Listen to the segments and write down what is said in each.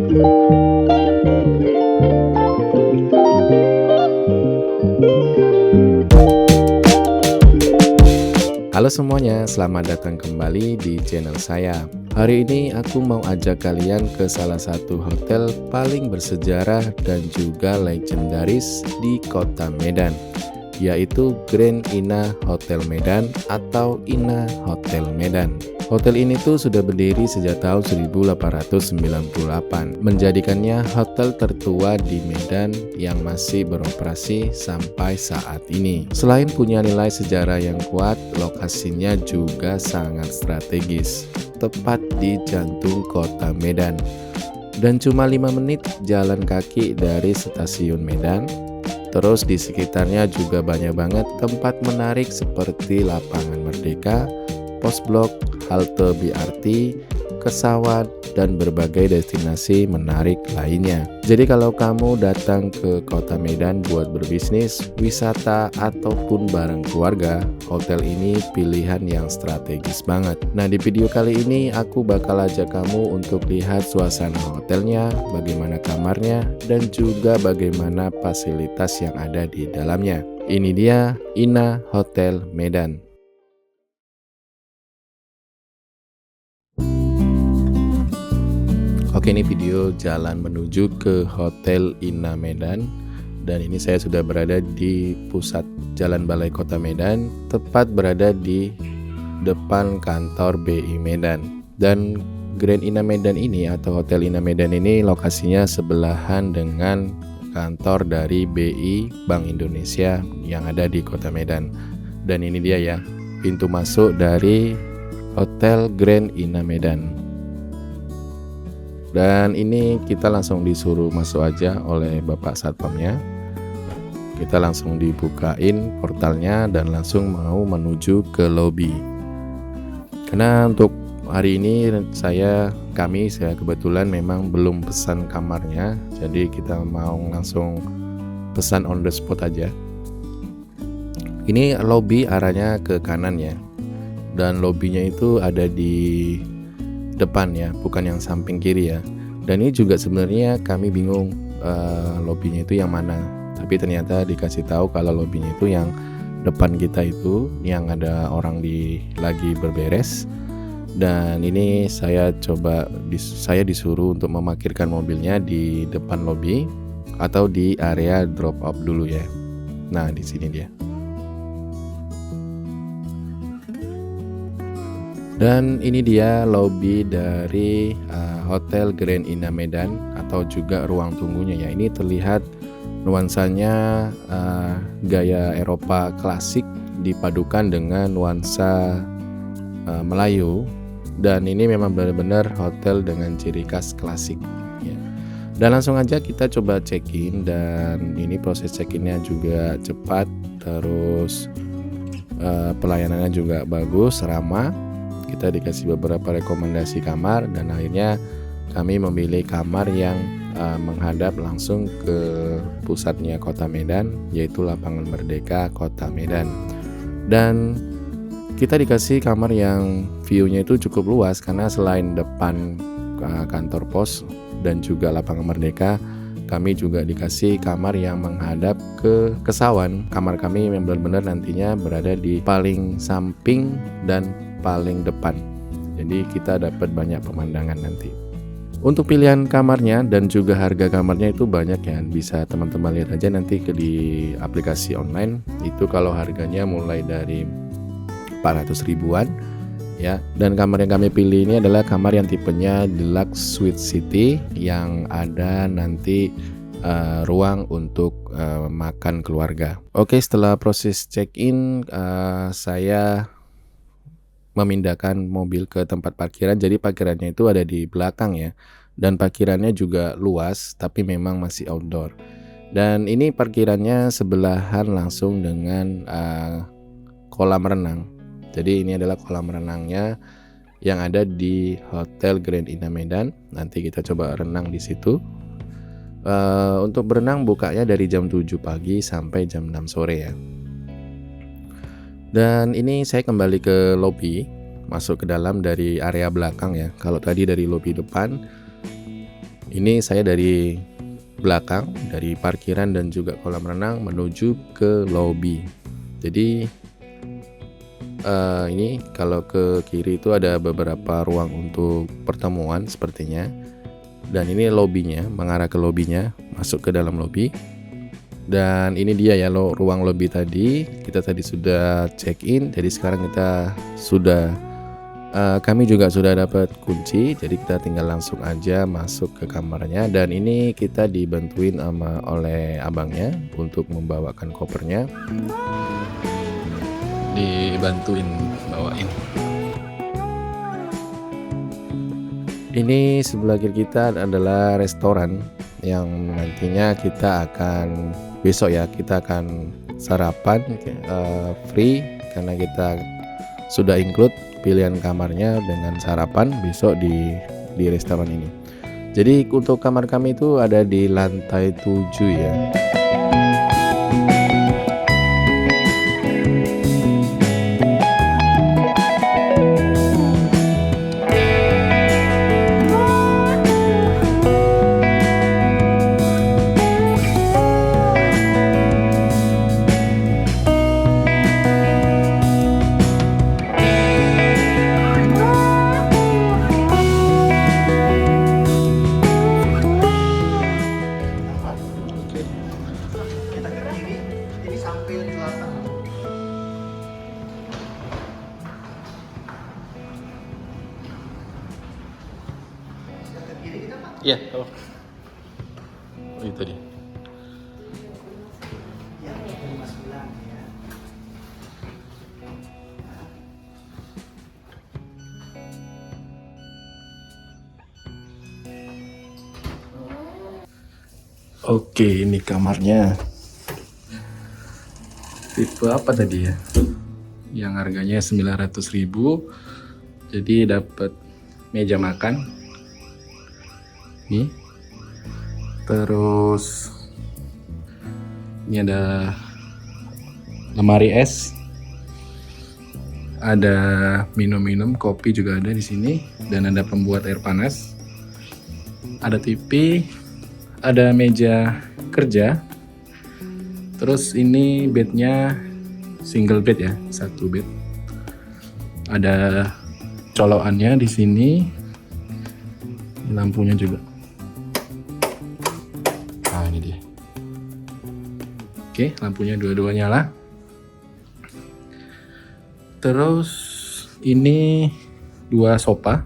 Halo semuanya, selamat datang kembali di channel saya. Hari ini aku mau ajak kalian ke salah satu hotel paling bersejarah dan juga legendaris di kota Medan, yaitu Grand Ina Hotel Medan atau Ina Hotel Medan. Hotel ini tuh sudah berdiri sejak tahun 1898, menjadikannya hotel tertua di Medan yang masih beroperasi sampai saat ini. Selain punya nilai sejarah yang kuat, lokasinya juga sangat strategis, tepat di jantung kota Medan. Dan cuma 5 menit jalan kaki dari stasiun Medan. Terus di sekitarnya juga banyak banget tempat menarik seperti Lapangan Merdeka, Pos Blok, halte BRT, Kesawan, dan berbagai destinasi menarik lainnya. Jadi kalau kamu datang ke kota Medan buat berbisnis, wisata, ataupun bareng keluarga, hotel ini pilihan yang strategis banget. Nah, di video kali ini aku bakal ajak kamu untuk lihat suasana hotelnya, bagaimana kamarnya, dan juga bagaimana fasilitas yang ada di dalamnya. Ini dia Ina Hotel Medan. Oke, ini video jalan menuju ke Hotel Ina Medan. Dan ini saya sudah berada di pusat Jalan Balai Kota Medan, tepat berada di depan kantor BI Medan. Dan Grand Ina Medan ini atau Hotel Ina Medan ini lokasinya sebelahan dengan kantor dari BI Bank Indonesia yang ada di Kota Medan. Dan ini dia ya, pintu masuk dari Hotel Grand Ina Medan. Dan ini kita langsung disuruh masuk aja oleh Bapak Satpamnya. Kita langsung dibukain portalnya dan langsung mau menuju ke lobi. Karena untuk hari ini saya kebetulan memang belum pesan kamarnya, jadi kita mau langsung pesan on the spot aja. Ini lobi arahnya ke kanan ya. Dan lobinya itu ada di depan ya, bukan yang samping kiri ya. Dan ini juga sebenarnya kami bingung lobinya itu yang mana. Tapi ternyata dikasih tahu kalau lobinya itu yang depan kita itu, yang ada orang lagi berberes. Dan ini saya disuruh untuk memarkirkan mobilnya di depan lobi atau di area drop off dulu ya. Nah, di sini dia. Dan ini dia lobi dari Hotel Grand Ina Medan atau juga ruang tunggunya ya. Ini terlihat nuansanya gaya Eropa klasik dipadukan dengan nuansa Melayu. Dan ini memang benar-benar hotel dengan ciri khas klasik ya. Dan langsung aja kita coba check-in, dan ini proses check-innya juga cepat. Terus pelayanannya juga bagus, ramah. Kita dikasih beberapa rekomendasi kamar dan akhirnya kami memilih kamar yang menghadap langsung ke pusatnya kota Medan, yaitu Lapangan Merdeka Kota Medan. Dan kita dikasih kamar yang view-nya itu cukup luas karena selain depan kantor pos dan juga Lapangan Merdeka, kami juga dikasih kamar yang menghadap ke Kesawan. Kamar kami yang benar-benar nantinya berada di paling samping dan paling depan, jadi kita dapat banyak pemandangan nanti. Untuk pilihan kamarnya dan juga harga kamarnya itu banyak ya, bisa teman-teman lihat aja nanti di aplikasi online. Itu kalau harganya mulai dari 400 ribuan ya. Dan kamar yang kami pilih ini adalah kamar yang tipenya Deluxe Suite City, yang ada nanti ruang untuk makan keluarga. Oke, setelah proses check-in saya memindahkan mobil ke tempat parkiran. Jadi parkirannya itu ada di belakang ya. Dan parkirannya juga luas, tapi memang masih outdoor. Dan ini parkirannya sebelahan langsung dengan kolam renang. Jadi ini adalah kolam renangnya yang ada di Hotel Grand Ina Medan. Nanti kita coba renang di situ. Untuk berenang bukanya dari jam 7 pagi sampai jam 6 sore ya. Dan ini saya kembali ke lobi, masuk ke dalam dari area belakang ya. Kalau tadi dari lobi depan, Ini saya dari belakang, dari parkiran dan juga kolam renang menuju ke lobi. Jadi ini kalau ke kiri itu ada beberapa ruang untuk pertemuan sepertinya. Dan ini lobinya, mengarah ke lobinya, masuk ke dalam lobi. Dan ini dia ya ruang lobi tadi. Kita tadi sudah check in, jadi sekarang kita kami juga sudah dapat kunci, jadi kita tinggal langsung aja masuk ke kamarnya. Dan ini kita dibantuin oleh abangnya untuk membawakan kopernya. Dibantuin bawain. Ini sebelah kiri kita adalah restoran yang nantinya kita akan besok ya, kita akan sarapan free karena kita sudah include pilihan kamarnya dengan sarapan besok di restoran ini. Jadi untuk kamar kami itu ada di lantai 7 ya. Iya, oh. Itu dia. Oke, ini kamarnya. Tipe apa tadi ya? Yang harganya 900.000. Jadi dapat meja makan. Nih. Terus ini ada lemari es. Ada minum-minum, kopi juga ada di sini dan ada pembuat air panas. Ada TV, ada meja kerja. Terus ini bednya single bed ya, satu bed. Ada colokannya di sini. Lampunya juga. Nah, ini dia. Oke, lampunya dua-dua nyala. Terus ini 2 sofa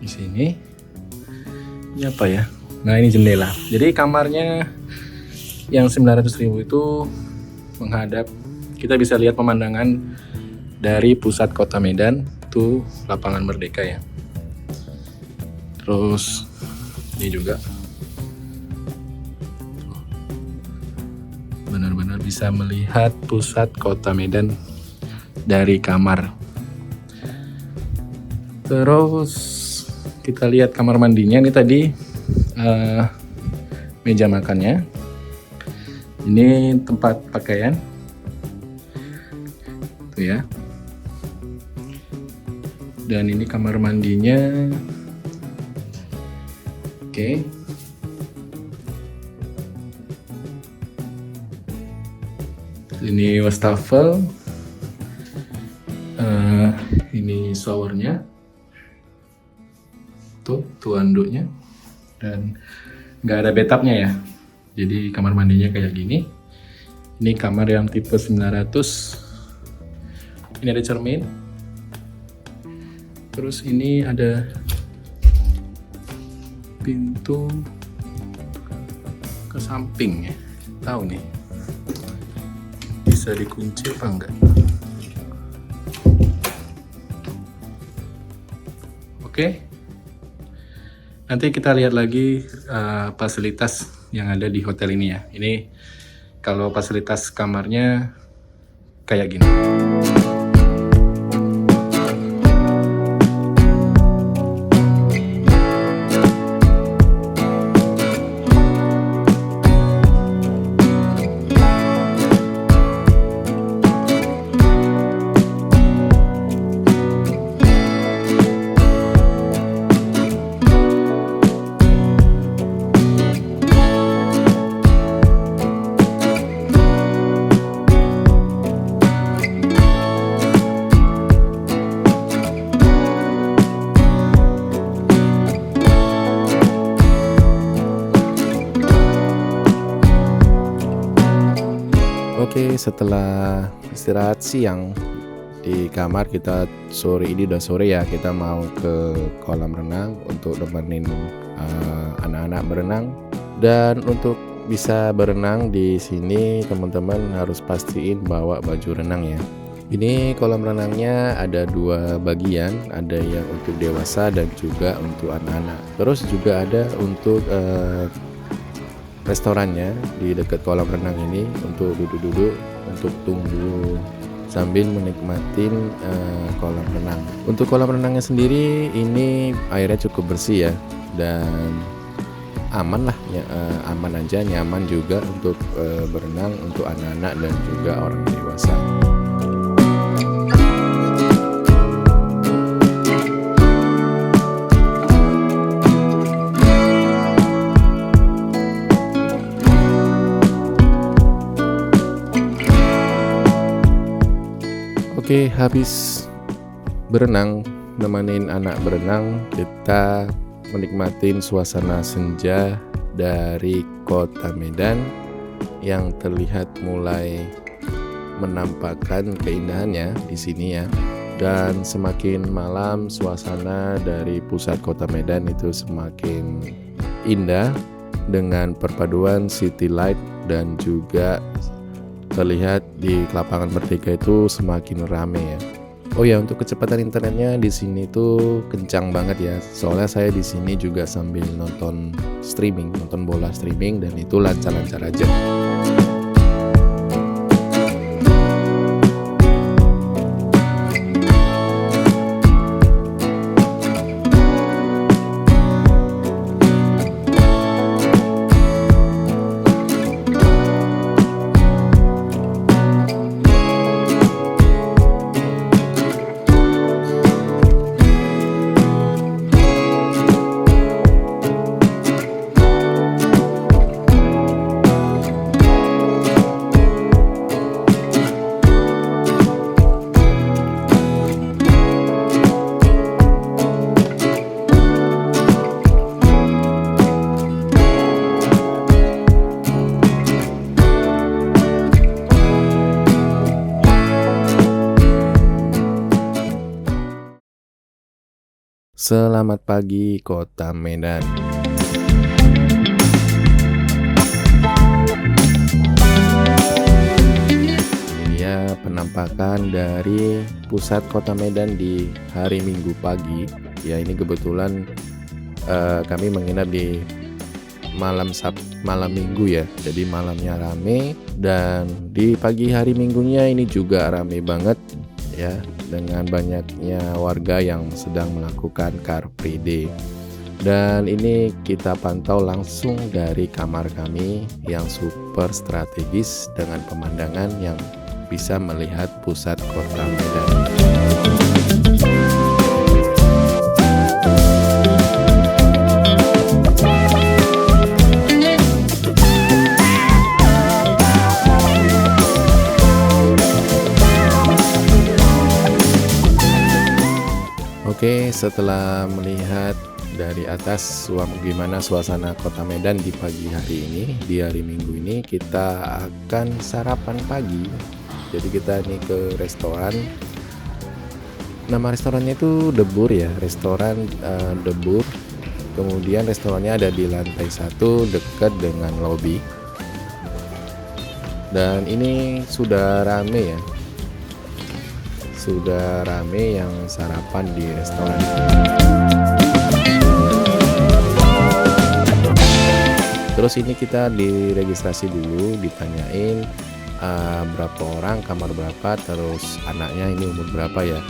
di sini. Ini apa ya? Nah, ini jendela. Jadi kamarnya yang 900.000 itu menghadap, kita bisa lihat pemandangan dari pusat kota Medan, tuh lapangan Merdeka ya. Terus ini juga benar-benar bisa melihat pusat kota Medan dari kamar. Terus kita lihat kamar mandinya. Ini tadi meja makannya. Ini tempat pakaian tuh ya. Dan ini kamar mandinya. Oke. Ini wastafel. Ini showernya. Tuh anduknya. Dan nggak ada bathtubnya ya. Jadi kamar mandinya kayak gini. Ini kamar yang tipe 900. Ini ada cermin. Terus ini ada pintu ke samping ya. Tahu nih. Bisa dikunci apa enggak? Oke. Nanti kita lihat lagi fasilitas yang ada di hotel ini ya. Ini kalau fasilitas kamarnya kayak gini. Oke, setelah istirahat siang di kamar, kita sore ini udah sore ya, kita mau ke kolam renang untuk nemenin anak-anak berenang. Dan untuk bisa berenang di sini teman-teman harus pastiin bawa baju renang ya. Ini kolam renangnya ada dua bagian, ada yang untuk dewasa dan juga untuk anak-anak. Terus juga ada untuk restorannya di dekat kolam renang ini untuk duduk-duduk, untuk tunggu sambil menikmatin kolam renang. Untuk kolam renangnya sendiri ini airnya cukup bersih ya, dan aman lah ya, aman aja, nyaman juga untuk berenang untuk anak-anak dan juga orang dewasa. Oke, habis berenang, nemenin anak berenang, kita menikmatin suasana senja dari kota Medan yang terlihat mulai menampakkan keindahannya di sini ya. Dan semakin malam suasana dari pusat kota Medan itu semakin indah dengan perpaduan city light dan juga terlihat di lapangan Merdeka itu semakin rame ya. Oh ya, untuk kecepatan internetnya di sini tuh kencang banget ya. Soalnya saya di sini juga sambil nonton bola streaming, dan itu lancar-lancar aja. Selamat pagi Kota Medan. Ini dia penampakan dari pusat Kota Medan di hari Minggu pagi. Ya, ini kebetulan kami menginap di malam Minggu ya. Jadi malamnya rame, dan di pagi hari Minggunya ini juga rame banget ya, dengan banyaknya warga yang sedang melakukan Car Free Day. Dan ini kita pantau langsung dari kamar kami yang super strategis dengan pemandangan yang bisa melihat pusat kota Medan. Oke, setelah melihat dari atas gimana suasana kota Medan di pagi hari ini, di hari Minggu ini, kita akan sarapan pagi. Jadi kita ini ke restoran. Nama restorannya itu Debur ya, restoran Debur. Kemudian restorannya ada di lantai 1 dekat dengan lobi. Dan ini sudah rame ya. Sudah rame yang sarapan di restoran. Terus ini kita diregistrasi dulu, ditanyain berapa orang, kamar berapa, terus anaknya ini umur berapa ya.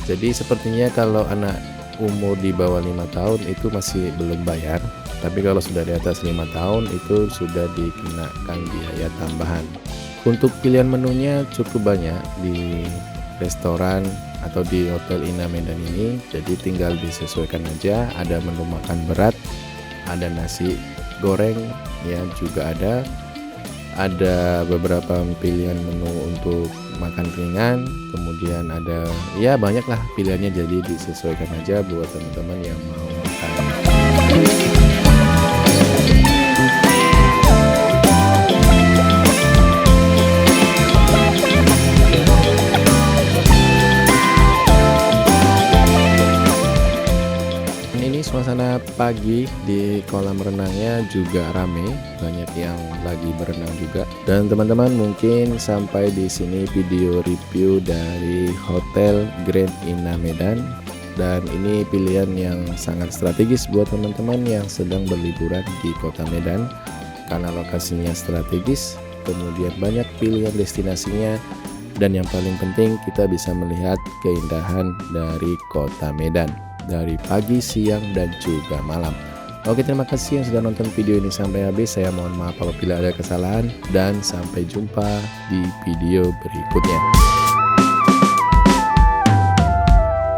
Jadi sepertinya kalau anak umur di bawah 5 tahun itu masih belum bayar, tapi kalau sudah di atas 5 tahun itu sudah dikenakan biaya tambahan. Untuk pilihan menunya cukup banyak di restoran atau di Hotel Ina Medan ini, jadi tinggal disesuaikan aja. Ada menu makan berat, ada nasi goreng ya, juga ada beberapa pilihan menu untuk makan ringan, kemudian ada ya banyak lah pilihannya, jadi disesuaikan aja buat teman-teman yang mau makan. Karena pagi di kolam renangnya juga rame, banyak yang lagi berenang juga. Dan teman-teman, mungkin sampai di sini video review dari Hotel Grand Inna Medan. Dan ini pilihan yang sangat strategis buat teman-teman yang sedang berliburan di kota Medan, karena lokasinya strategis, kemudian banyak pilihan destinasinya, dan yang paling penting kita bisa melihat keindahan dari kota Medan dari pagi, siang, dan juga malam. Oke, terima kasih yang sudah nonton video ini sampai habis. Saya mohon maaf apabila ada kesalahan, dan sampai jumpa di video berikutnya.